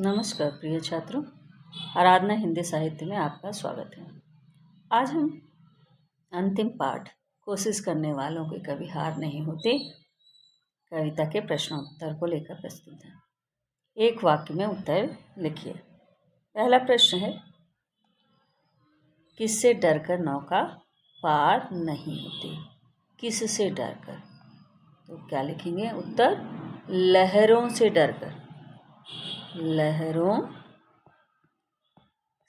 नमस्कार प्रिय छात्रों, आराधना हिंदी साहित्य में आपका स्वागत है। आज हम अंतिम पाठ कोशिश करने वालों की कभी हार नहीं होती कविता के प्रश्नोत्तर को लेकर प्रस्तुत हैं। एक वाक्य में उत्तर लिखिए। पहला प्रश्न है, किससे डरकर नौका पार नहीं होती? किससे डरकर? तो क्या लिखेंगे उत्तर? लहरों से डरकर। लहरों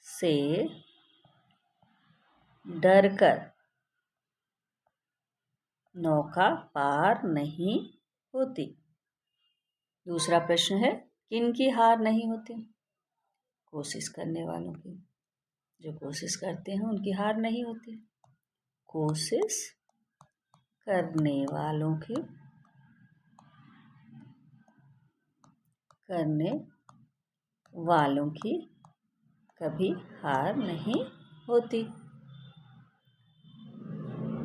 से डरकर नौका पार नहीं होती। दूसरा प्रश्न है, किन की हार नहीं होती? कोशिश करने वालों की। जो कोशिश करते हैं उनकी हार नहीं होती। कोशिश करने वालों की कभी हार नहीं होती।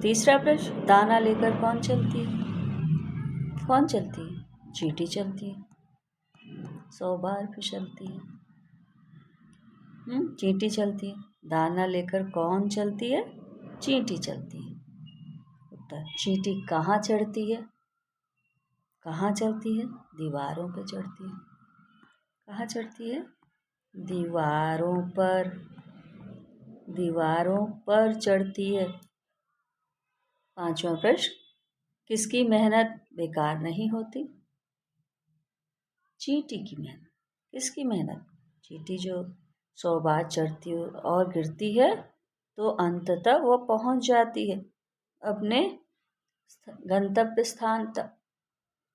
तीसरा प्रश्न, दाना लेकर कौन चलती है? कौन चलती है? चींटी चलती है। 100 बार फिसलती है। चींटी चलती है। दाना लेकर कौन चलती है? चींटी चलती है। उत्तर, चींटी कहाँ चढ़ती है? कहाँ चढ़ती है? दीवारों पर चढ़ती है। कहाँ चढ़ती है? दीवारों पर। दीवारों पर चढ़ती है। पांचवा प्रश्न, किसकी मेहनत बेकार नहीं होती? चींटी की मेहनत। किसकी मेहनत? चींटी जो 100 बार चढ़ती है और गिरती है तो अंततः वो पहुंच जाती है अपने गंतव्य स्थान तक,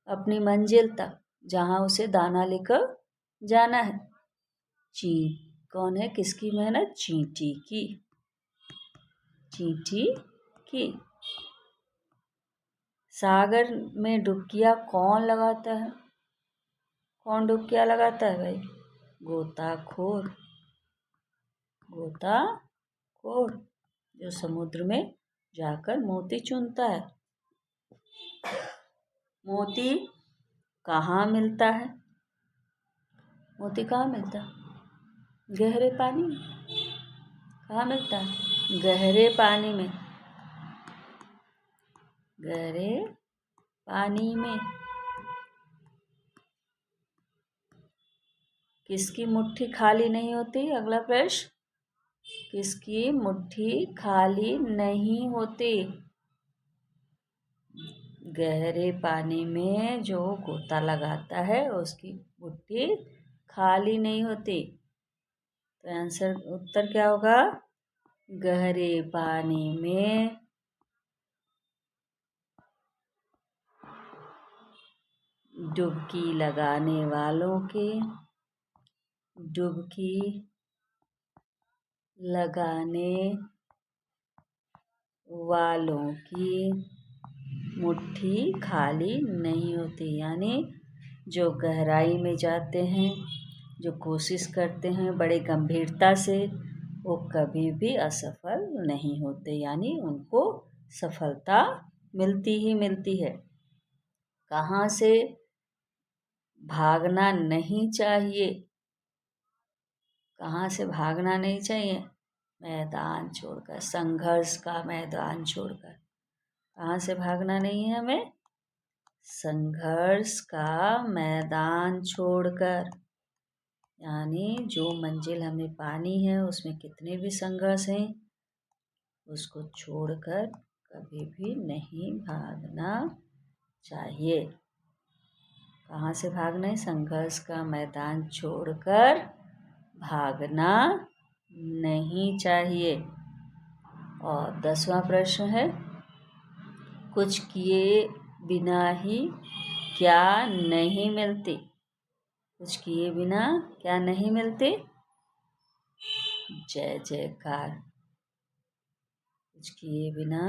अपनी मंजिल तक, जहां उसे दाना लेकर जाना है। कौन है? किसकी मेहनत? चींटी की। चींटी की। सागर में डुबकियां कौन लगाता है? कौन डुबकियां लगाता है भाई? गोताखोर। गोताखोर जो समुद्र में जाकर मोती चुनता है। मोती कहाँ मिलता है? मोती कहाँ मिलता है? गहरे पानी में। कहाँ मिलता है? गहरे पानी में। गहरे पानी में। किसकी मुट्ठी खाली नहीं होती? अगला प्रश्न, किसकी मुट्ठी खाली नहीं होती? गहरे पानी में जो गोता लगाता है उसकी मुट्ठी खाली नहीं होती। तो उत्तर क्या होगा? गहरे पानी में डुबकी लगाने वालों की मुट्ठी खाली नहीं होती। यानी जो गहराई में जाते हैं, जो कोशिश करते हैं बड़े गंभीरता से, वो कभी भी असफल नहीं होते। यानी उनको सफलता मिलती ही मिलती है। कहाँ से भागना नहीं चाहिए? कहाँ से भागना नहीं चाहिए? मैदान छोड़कर, संघर्ष का मैदान छोड़कर। कहाँ से भागना नहीं है हमें? संघर्ष का मैदान छोड़कर। यानी जो मंजिल हमें पानी है उसमें कितने भी संघर्ष हैं, उसको छोड़कर कभी भी नहीं भागना चाहिए। कहाँ से भागना है? संघर्ष का मैदान छोड़कर भागना नहीं चाहिए। और 10वां प्रश्न है, कुछ किए बिना ही क्या नहीं मिलती? कुछ किए बिना क्या नहीं मिलती? जय जयकार। कुछ किए बिना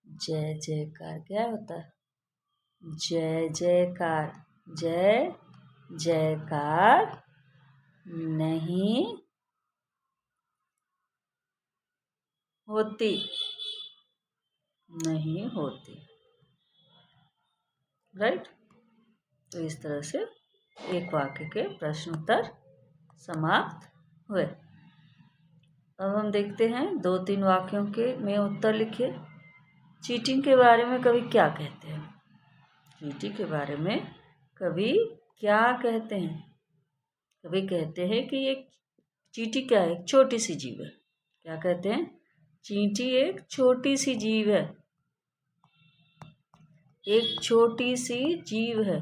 जय जयकार। क्या होता है? जय जयकार। जय जयकार नहीं होती। नहीं होती। राइट? तो इस तरह से एक वाक्य के प्रश्न उत्तर समाप्त हुए। अब हम देखते हैं 2-3 वाक्यों के में उत्तर लिखिए। चींटी के बारे में कवि क्या कहते हैं? चींटी के बारे में कवि क्या कहते हैं? कवि कहते हैं कि एक चींटी क्या है? एक छोटी सी जीव है। क्या कहते हैं? चींटी एक छोटी सी जीव है। एक छोटी सी जीव है।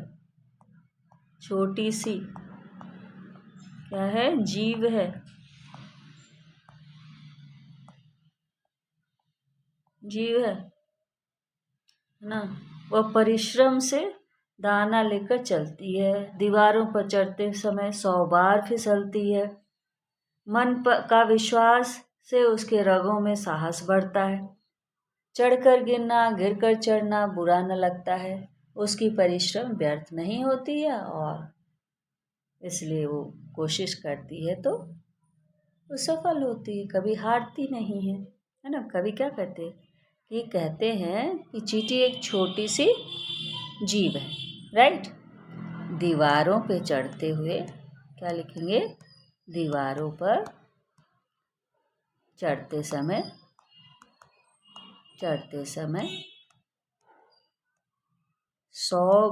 छोटी सी क्या है? जीव है। जीव है ना। वह परिश्रम से दाना लेकर चलती है। दीवारों पर चढ़ते समय 100 बार फिसलती है। का विश्वास से उसके रगों में साहस बढ़ता है। चढ़कर गिरना, गिरकर चढ़ना बुरा न लगता है। उसकी परिश्रम व्यर्थ नहीं होती है और इसलिए वो कोशिश करती है तो वो सफल होती है, कभी हारती नहीं है ना। कभी क्या कहते हैं कि कहते हैं कि चींटी एक छोटी सी जीव है, राइट। दीवारों पे चढ़ते हुए क्या लिखेंगे? दीवारों पर चढ़ते समय 100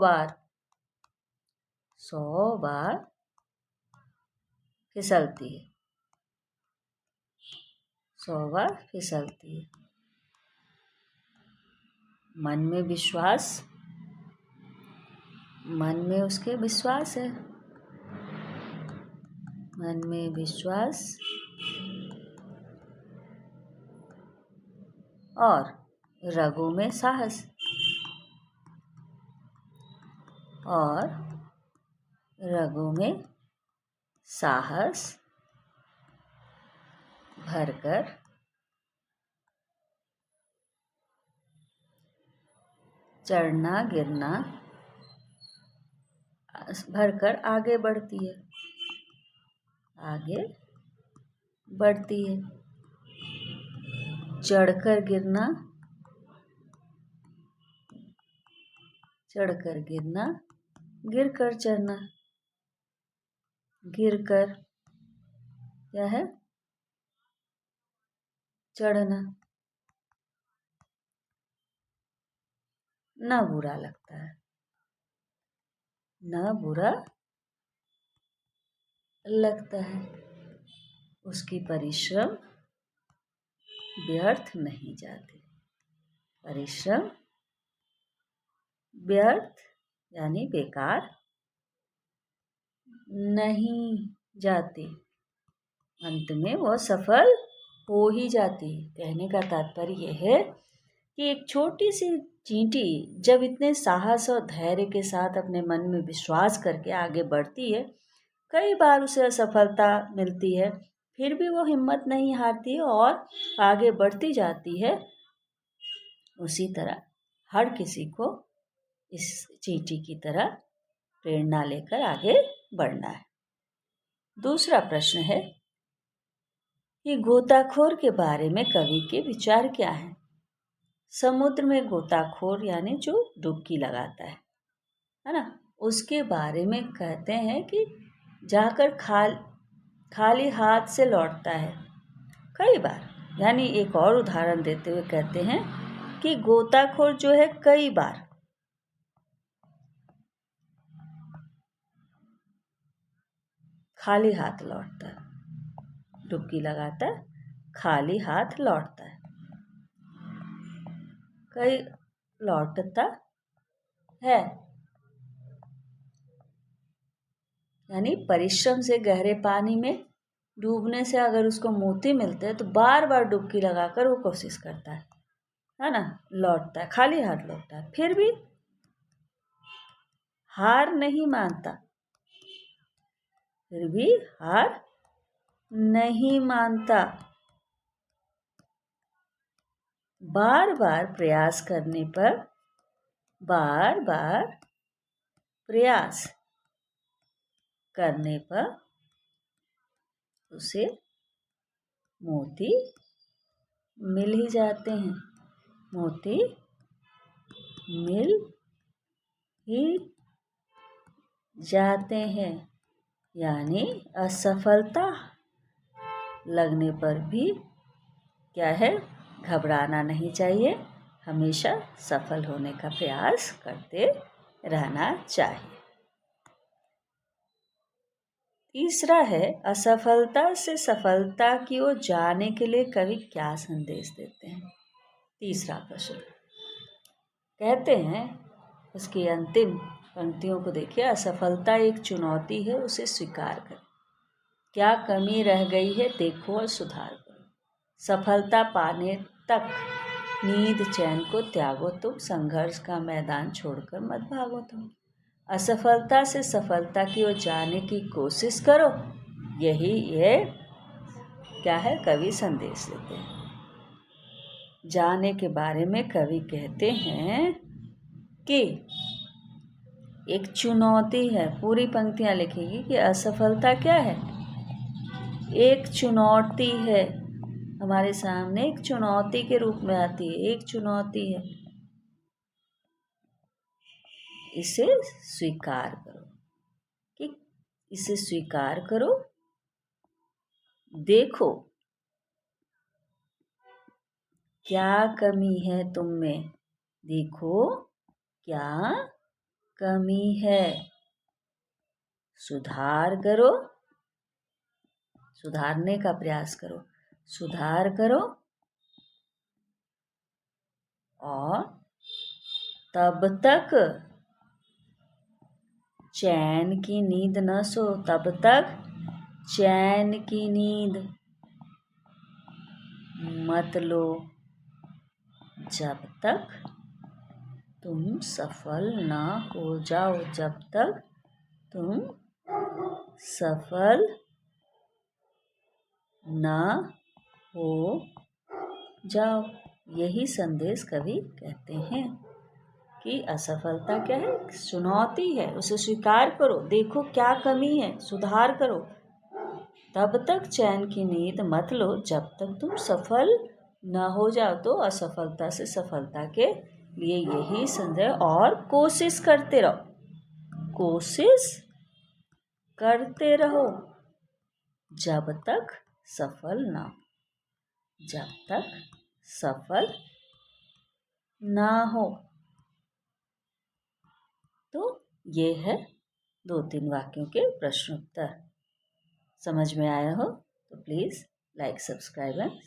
बार फिसलती है। 100 बार फिसलती है। मन में उसके विश्वास है। मन में विश्वास और रगों में साहस और रगों में साहस भरकर चढ़ना गिरना भरकर आगे बढ़ती है। चढ़कर गिरना गिरकर चढ़ना। गिरकर क्या है? चढ़ना। न बुरा लगता है। न बुरा लगता है। उसकी परिश्रम व्यर्थ नहीं जाती। परिश्रम व्यर्थ यानी बेकार नहीं जाती। अंत में वह सफल हो ही जाती है। कहने का तात्पर्य यह है कि एक छोटी सी चींटी जब इतने साहस और धैर्य के साथ अपने मन में विश्वास करके आगे बढ़ती है, कई बार उसे असफलता मिलती है, फिर भी वो हिम्मत नहीं हारती और आगे बढ़ती जाती है। उसी तरह हर किसी को इस चींटी की तरह प्रेरणा लेकर आगे बढ़ना है। दूसरा प्रश्न है कि गोताखोर के बारे में कवि के विचार क्या हैं? समुद्र में गोताखोर यानी जो डुबकी लगाता है ना, उसके बारे में कहते हैं कि जाकर खाली हाथ से लौटता है कई बार। यानी एक और उदाहरण देते हुए कहते हैं कि गोताखोर जो है कई बार खाली हाथ लौटता है। डुबकी लगाता है, खाली हाथ लौटता है, कई लौटता है। यानी परिश्रम से गहरे पानी में डूबने से अगर उसको मोती मिलते हैं तो बार बार डुबकी लगाकर वो कोशिश करता है ना, लौटता है, खाली हाथ लौटता है, फिर भी हार नहीं मानता। बार बार प्रयास करने पर उसे मोती मिल ही जाते हैं। मोती मिल ही जाते हैं, यानी असफलता लगने पर भी क्या है, घबराना नहीं चाहिए, हमेशा सफल होने का प्रयास करते रहना चाहिए। तीसरा है, असफलता से सफलता की ओर जाने के लिए कवि क्या संदेश देते हैं। तीसरा प्रश्न कहते हैं, उसकी अंतिम पंक्तियों को देखिए, असफलता एक चुनौती है, उसे स्वीकार करें। क्या कमी रह गई है देखो और सुधार करो। सफलता पाने तक नींद चैन को त्यागो तुम, संघर्ष का मैदान छोड़कर मत भागो तुम। असफलता से सफलता की ओर जाने की कोशिश करो, यही ये क्या है, कवि संदेश देते हैं। जाने के बारे में कवि कहते हैं कि एक चुनौती है, पूरी पंक्तियां लिखेगी कि असफलता क्या है, एक चुनौती है, हमारे सामने एक चुनौती के रूप में आती है, एक चुनौती है, इसे स्वीकार करो, कि इसे स्वीकार करो, देखो क्या कमी है तुम में, देखो क्या कमी है, सुधार करो, सुधारने का प्रयास करो, सुधार करो, और तब तक चैन की नींद न सो, तब तक चैन की नींद मत लो, जब तक तुम सफल ना हो जाओ, जब तक तुम सफल ना हो जाओ। यही संदेश कवि कहते हैं कि असफलता क्या है, चुनौती है, उसे स्वीकार करो, देखो क्या कमी है, सुधार करो, तब तक चैन की नींद मत लो, जब तक तुम सफल न हो जाओ। तो असफलता से सफलता के लिए यही संदेश, और कोशिश करते रहो, कोशिश करते रहो, जब तक सफल ना, जब तक सफल ना हो। तो ये है 2-3 वाक्यों के प्रश्नोत्तर। समझ में आया हो तो प्लीज़ लाइक, सब्सक्राइब एंड